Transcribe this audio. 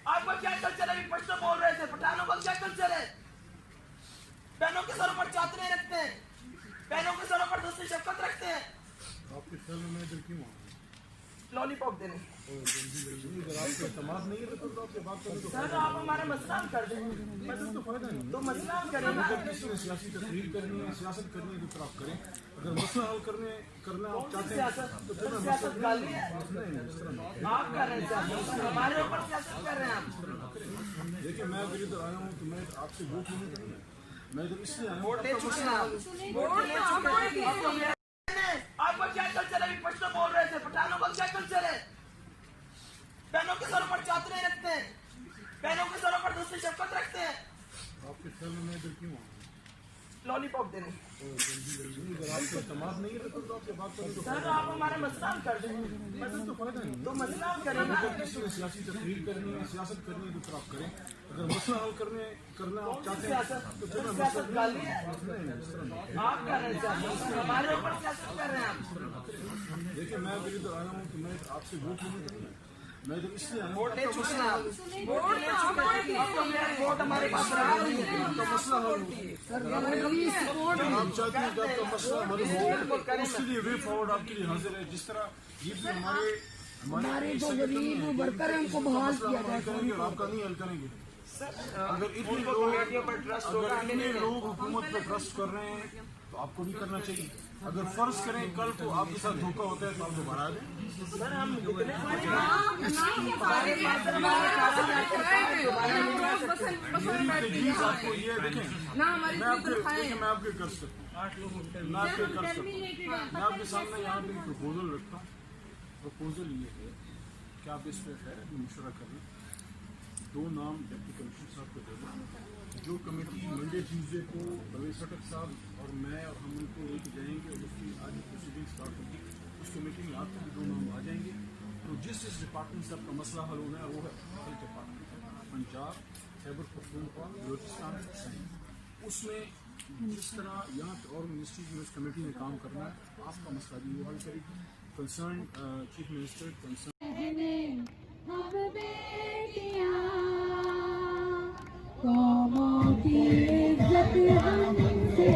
आपका क्या कल्चर है? प्रश्न बोल रहे थे, पठानों का क्या कल्चर है? बहनों के सरों पर चादरें रखते हैं, बहनों के सरों पर दूसरी शफकत रखते हैं। आपके सर में मैं इधर क्यों आऊँ? लॉलीपॉप देने आपके समाज नहीं है तो आपसे बात करें तो सर, आप हमारा मसला हल कर दें। तो फायदा नहीं। तो मसला हल करें ना। अगर किसी ने सियासी तकरीर करनी है, सियासत करनी है तो फिर आप करें। अगर मसला हल करना आप चाहते हैं तो फिर मैं सियासत गाली है, इस तरह नहीं। आप कर रहे हैं सियासत, हमारे ऊपर सियासत कर रहे हैं आप। देखिए मैं अगर इधर आया हूँ तो मैं आपसे वोट नहीं करूँगा। मैं इधर इसलिए आया हूँ। वोट ले चुके हैं आप, वोट ले चुके हैं। आपका क्या कल्चर है? प्रश्न बोल रहे थे, पठानों का क्या कल्चर है? बहनों के सरों पर चादरें रखते हैं, बहनों के सरों पर दूसरी शफकत रखते हैं। आपके सर में मैं इधर क्यों आऊँ? लॉलीपॉप देने अगर आपके समाज नहीं है तो आपसे बात करें तो सर, आप हमारा मसला हल कर दें। तो फायदा नहीं। तो मसला हल करें ना। अगर किसी ने सियासी तकरीर करनी है, सियासत करनी है तो फिर आप करें। अगर मसला हल करना आप चाहते हैं तो फिर मैं सियासत गाली है, इस तरह नहीं। आप कर रहे हैं सियासत, हमारे ऊपर सियासत कर रहे हैं आप। देखिए मैं अगर इधर आया हूँ तो मैं आपसे वोट नहीं करूँगा। मैं इधर इसलिए आया हूँ। वोट ले चुके हैं आप, वोट ले चुके हैं। आपको मेरा वोट हमारे पास रहा नहीं है। आपका मसला हल हो। आप चाहते हैं कि आपका मसला हल हो, उसके लिए वे फॉरवर्ड आपके लिए हाजिर है। जिस तरह ये भी हमारे जो गरीब वर्कर हैं उनको बहाल किया जाए करेंगे और आपका नहीं हल करेंगे। अगर इतने लोग हुकूमत पर ट्रस्ट कर रहे हैं तो आपको भी करना चाहिए। अगर फर्ज करें कल को आपके साथ धोखा होता है तो आप दोबारा आ जाए। सर, हम आपको ये देखें मैं आपके कर सकता हूँ, मैं आपके सामने यहाँ पे प्रपोजल रखता हूँ। प्रपोजल ये है कि आप इस पर मशवरा कर लें। 2 नाम डिप्टी कमिश्नर साहब को दे दें। जो कमेटी मंडे ट्यूसडे को परवेज खटक साहब और मैं और हम उनको लेके जाएंगे और उसकी आज प्रोसीडिंग स्टार्ट होगी। उस कमेटी में आपके भी 2 नाम आ जाएंगे। तो जिस डिपार्टमेंट से आपका मसला हल होना है वो है हेल्थ डिपार्टमेंट, पंजाब, खैबर पख्तूनख्वा, बलोचिस्तान, सिंध। उसमें जिस तरह यहाँ और मिनिस्ट्रीज में उस कमेटी में काम करना है आपका मसला भी वो हल करेगी। कंसर्न चीफ मिनिस्टर कंसर्न कौमों की इज्जत हमसे